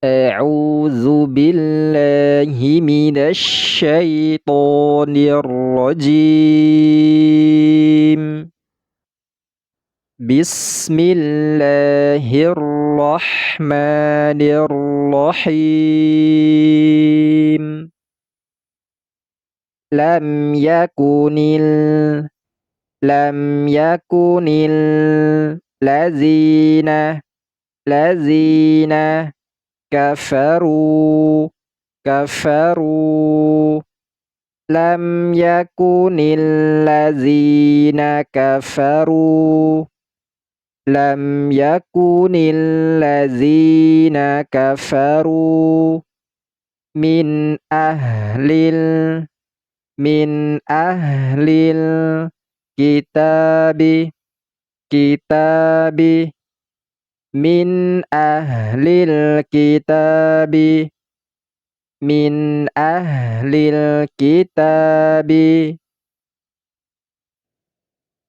أعوذ بالله من الشيطان الرجيم. بسم الله الرحمن الرحيم. لم يكن الذين كفروا لم يكن الذين كفروا لم يكن الذين كفروا من أهل الكتاب من أهل الكتاب من أهل الكتاب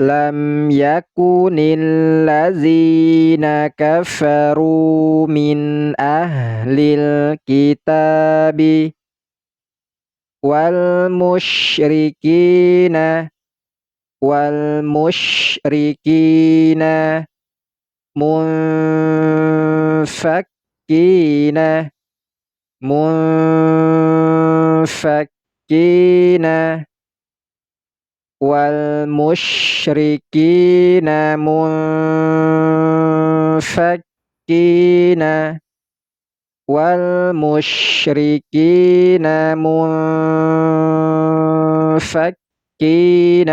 لم يكن الذين كفروا من أهل الكتاب والمشركين منفكين والمشركين منفكين والمشركين منفكين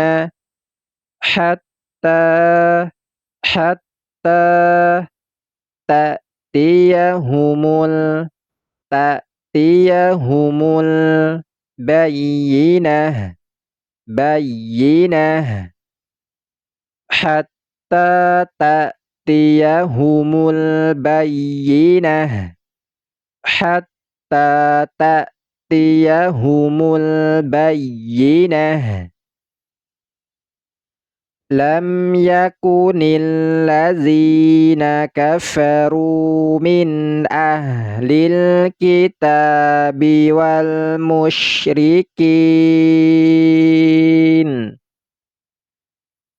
حتى حتى تأتيهم البينة حتى تأتيهم البينة حتى تأتيهم البينة لم يكن الذين كفروا من أهل الكتاب والمشركين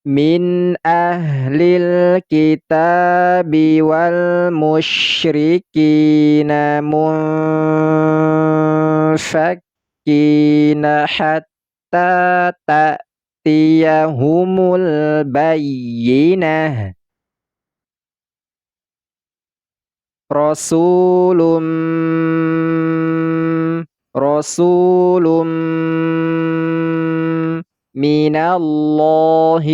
من أهل الكتاب والمشركين منفكين حتى تأتيهم البينة رسول من الله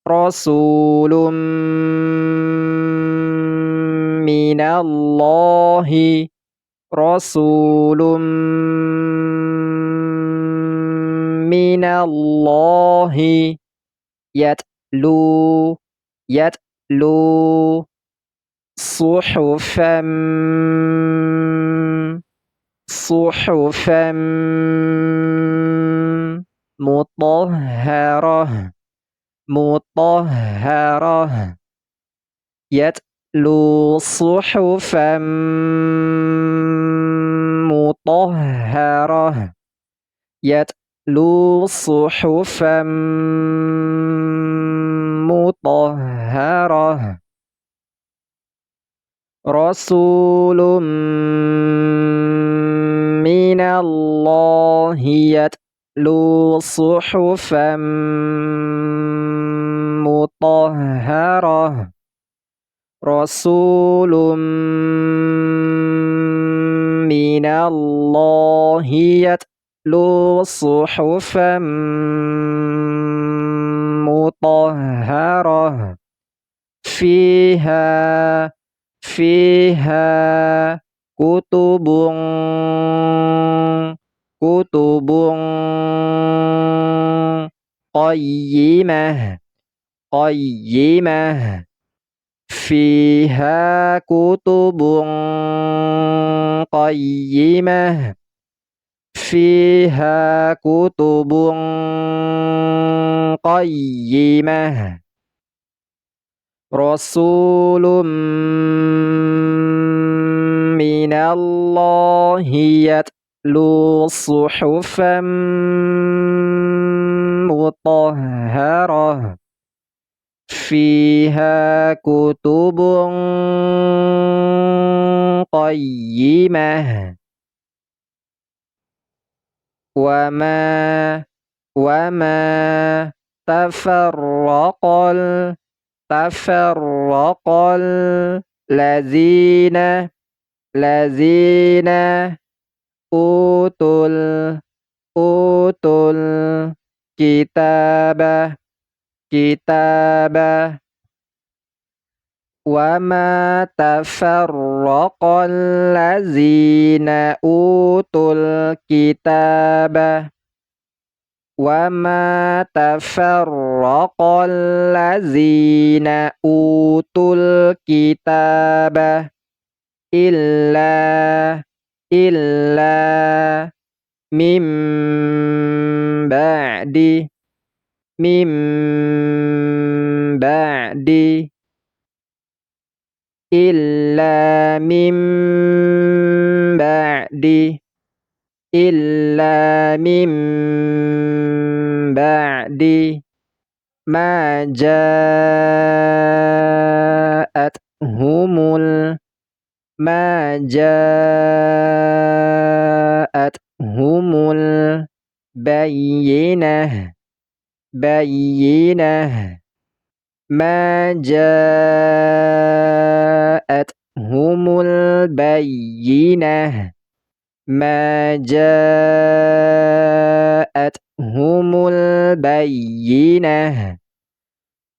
رسول من الله رسول من الله يتلو صحفا مطهرة يتلو صحفا مطهرة يتلو صحفا مطهرة رسول من الله يتلو صحفا مطهرة رسول من الله يتلو صحفا مطهرة فيها كتب قيمة فيها كتب قيمة فيها كتب قيمة Rasulun minallahi yatlu suhufan mutahharah fiha kutubun qayyimah wa ma tafarraqal lazina utul utul kitabah wa ma tafarraqal lazina utul kitabah wa ma tafarraqal lazina utul kitabah illa mim ba'di mim ba'di illa mim ba'di illa mim ba'di ma ja'athumul ma ja'athumul bayyinah ma ja'athumul bayyinah ma ja'athumul bayyinah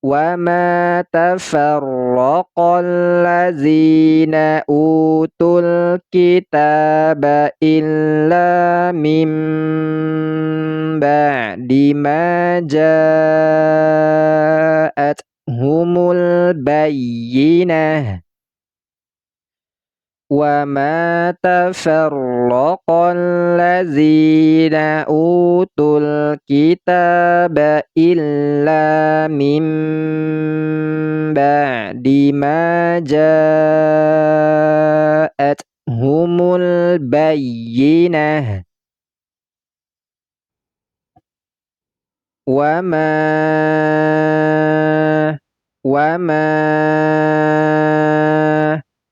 wa ma tafarraqal lazina utul kitaba illa mim ba'di ma ja'athumul bayyinah wa ma tafarraqal lazina utul kitaba illa mim ba'di ma ja'athumul bayyinah wa ma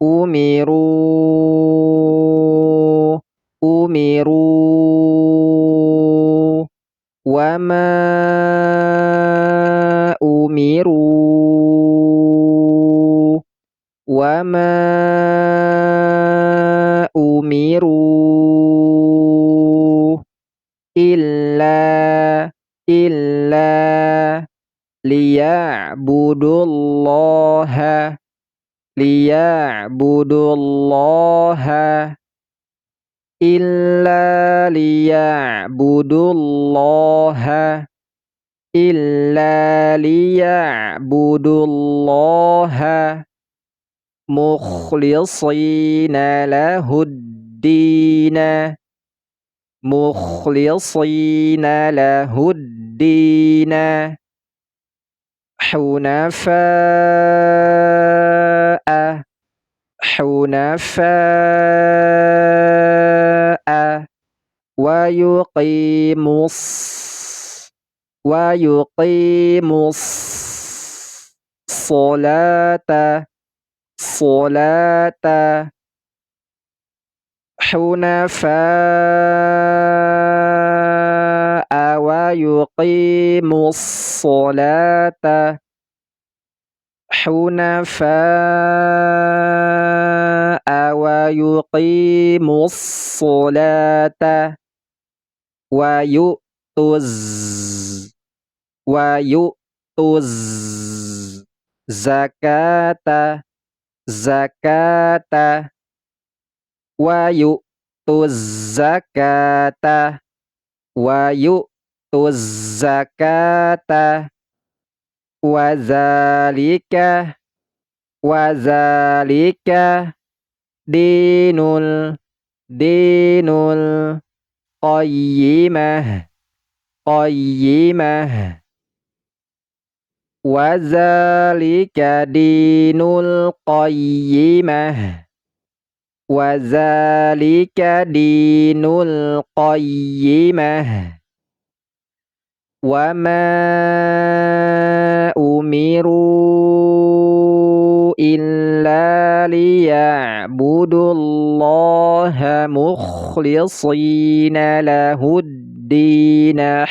umiru wa ma umiru wa ma umiru illa liya'budullaha illa liya'budullaha mukhlishina lahuddina hunafa'a wa yuqimus solata hunafa'a wa yuqimus solata hunafa'a wa yuqimus solata wa yu'tuz zakata wa yu'tuz zakata wa zalika dinul qayyimah Wadzalika dinul qayyimah. Wadzalika dinul qayyimah. Wa ma umiru illa liya'budullaha mukhlishina lahuddina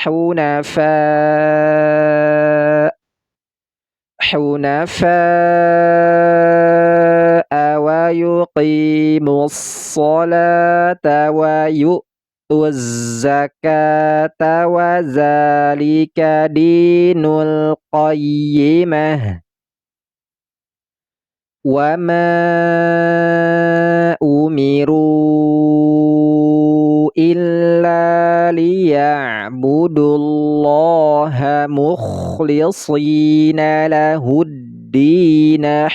wa yuqimus salata wa yu'tuz zakata wa zalika dinul qayyimah. Wa ma umiru illa liya'budullaha mukhlishina lahuddina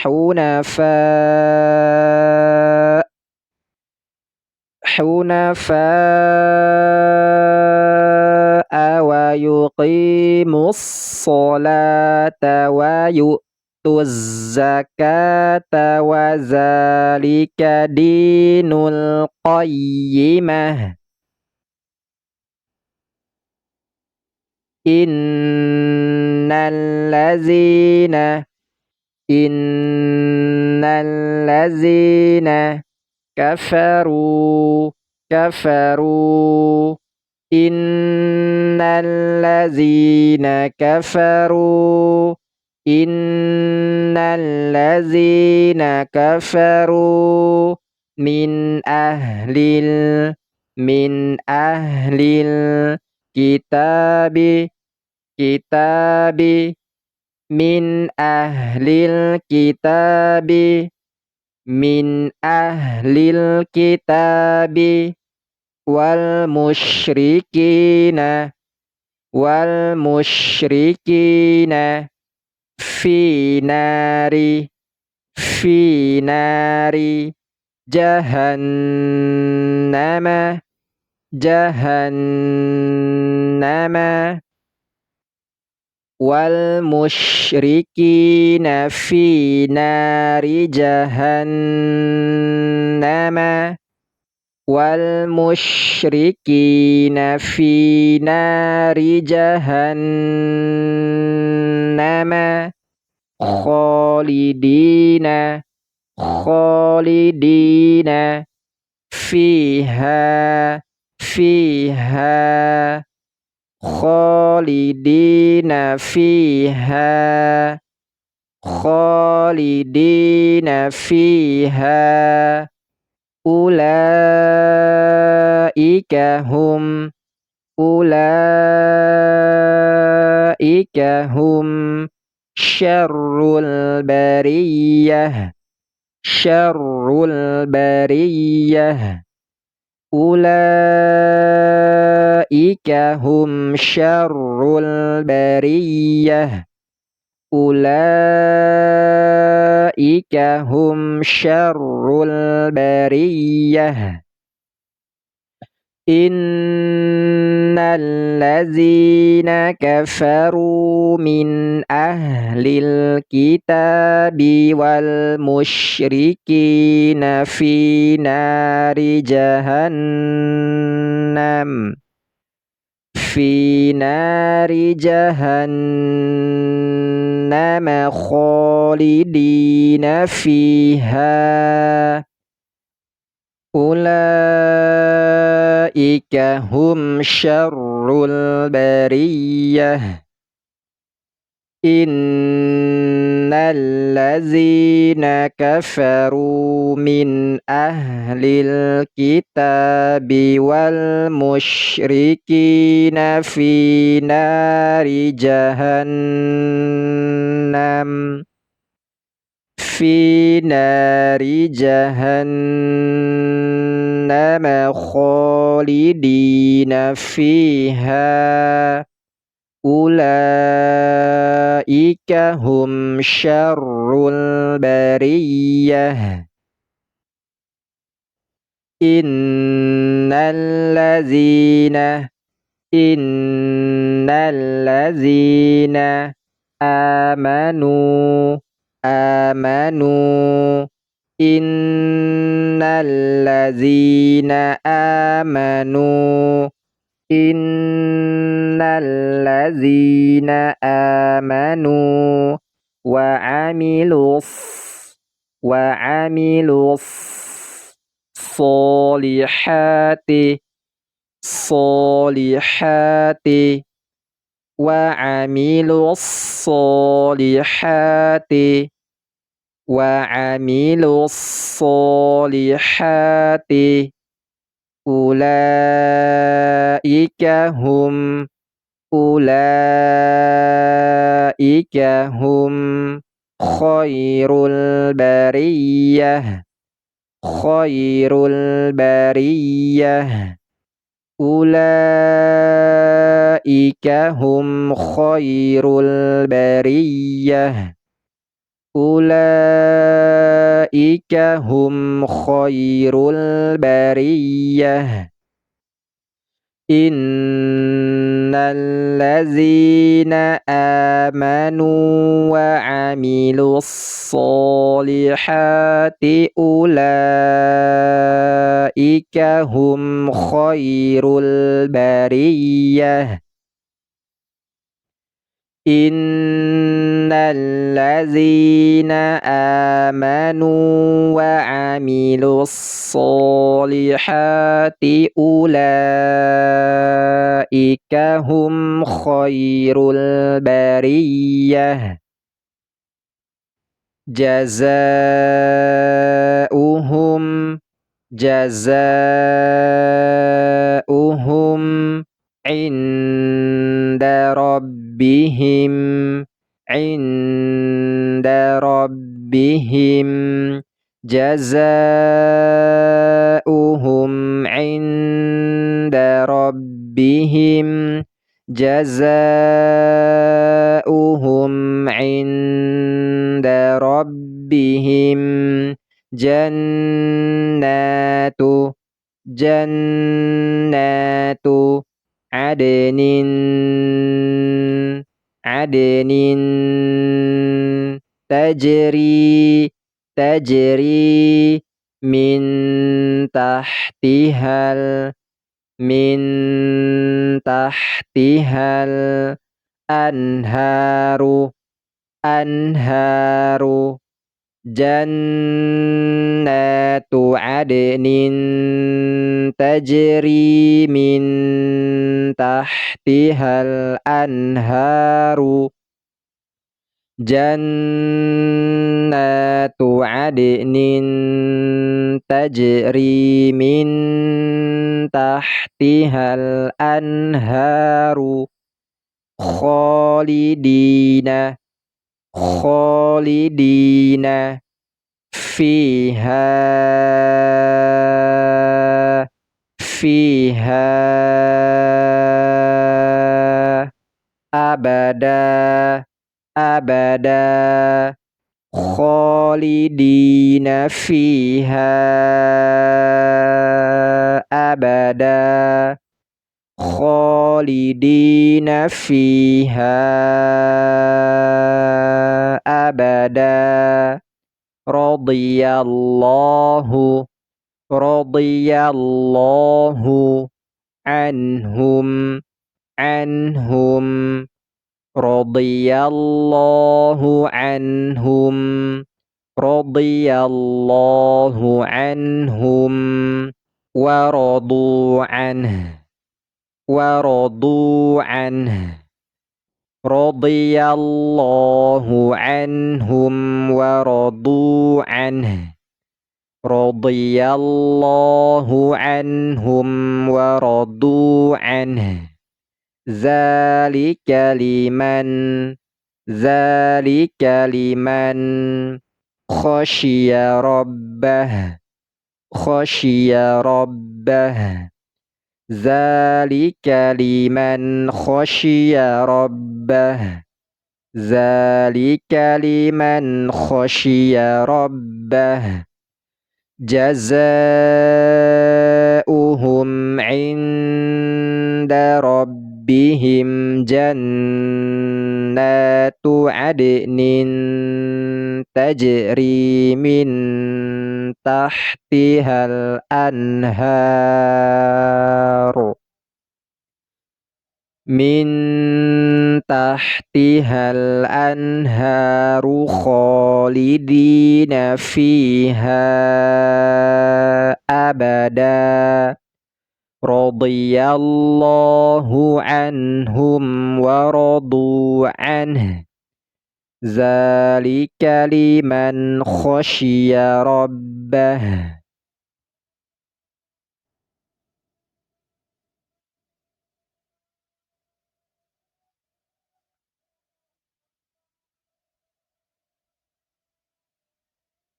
hunafa'a wa yuqimus salata wa yu'tuz zakata wa zalika dinul qayyimah. Innallazina kafaru innallazina kafaru innallazina kafaru min ahlil kitabi min ahlil kitabi wal musyrikina fi nari jahannama wal musyrikina fi nari jahannama wal musyrikina fi nari jahannama khalidina fiha khalidina fiha ulaika hum syarrul bariyah ulaika hum syarrul bariyah innallazina kafaru min ahlil kitabi wal musyrikina fi nari jahannam khalidina fiha ulaika hum syarrul bariyah innallazina kafaru min ahlil kitabi wal musyrikina fi nari jahannam khalidina fiha ulaika hum syarrul bariyah innallazina amanu amanu innallazina amanu innallazina amanu wa amilus solihati solihati wa amilus solihati wa amilus solihati ulaika hum khairul bariyah khairul bariyah ulaika hum khairul bariyah ulaika hum khairul bariyah innallazina amanu wa amilus solihati ulaika hum khairul bariyah innallazina amanu wa amilus solihati ulaika hum khairul bariyah jazaa'uhum inda rabbihim jazaa'uhum inda rabbihim jazaa'uhum inda rabbihim jannatu adnin tajri min tahtihal anharu jannatu adnin tajri min tahtihal anharu jannatu adnin tajri min tahtihal anharu khalidina fiha abada khalidina fiha abada khalidina fiha abada radiyallahu anhum radiyallahu anhum wa radu anhu radiyallahu anhum wa radu anhu radiyallahu anhum wa radu anhu zalika liman khasyiya rabbah zalika liman khasyiya rabbah zalika liman khasyiya rabbah jazaa'uhum 'inda ربهم جنات عدن تجري من تحتها الأنهار خالدين فيها أبدا رضي الله عنهم ورضوا عنه ذلك لمن خشي ربه.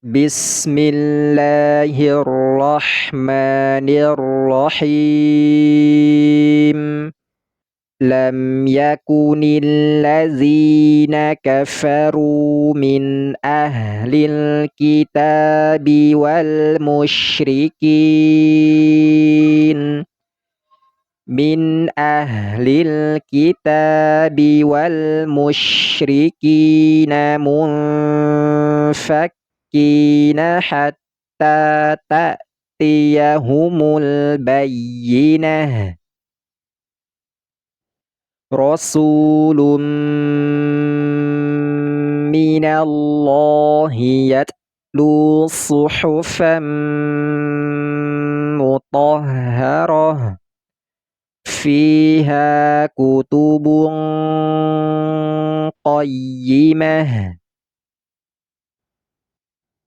بسم الله الرحمن الرحيم لم يكن الذين كفروا من أهل الكتاب والمشركين منفكين حتى تأتيهم البينة رسول من الله يتلو صحفا مطهرة فيها كتب قيمة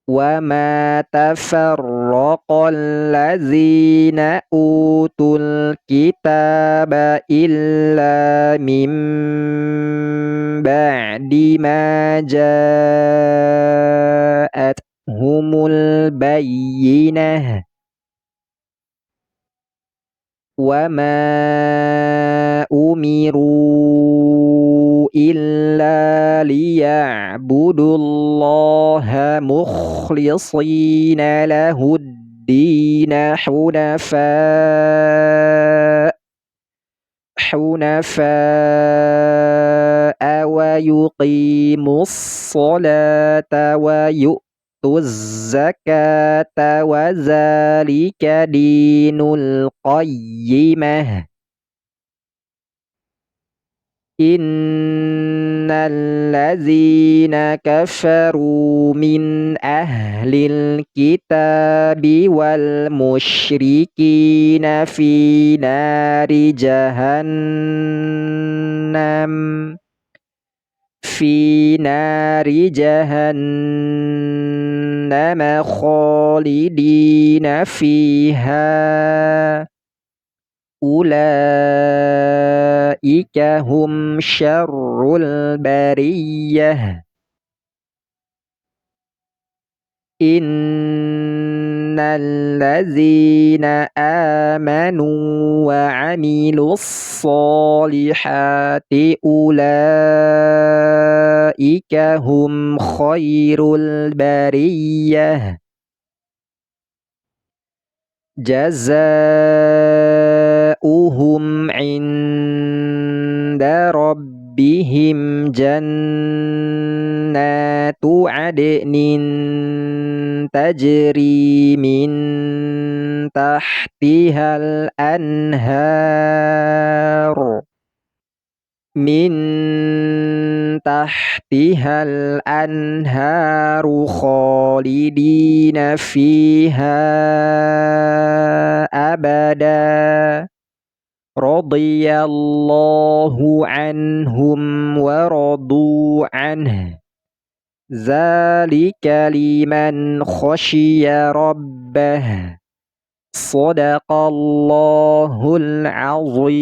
وما تفرق الذين أوتوا الكتاب إلا من بعد ما جاءتهم البينة وما أمروا إلا ليعبدوا الله مخلصين له الدين حنفاء ويقيموا الصلاة ويؤتوا الزكاة وذلك دين القيمة إن الذين كفروا من أهل الكتاب والمشركين في نار جهنم خالدين فيها أولئك هم شر البرية إن الذين آمنوا وعملوا الصالحات أولئك هم خير البرية جزاؤهم عند ربهم جنات عدن تجري من تحتها الأنهار خالدين فيها أبدا رضي الله عنهم ورضوا عنه ذلك لمن خشي ربه صدق الله العظيم.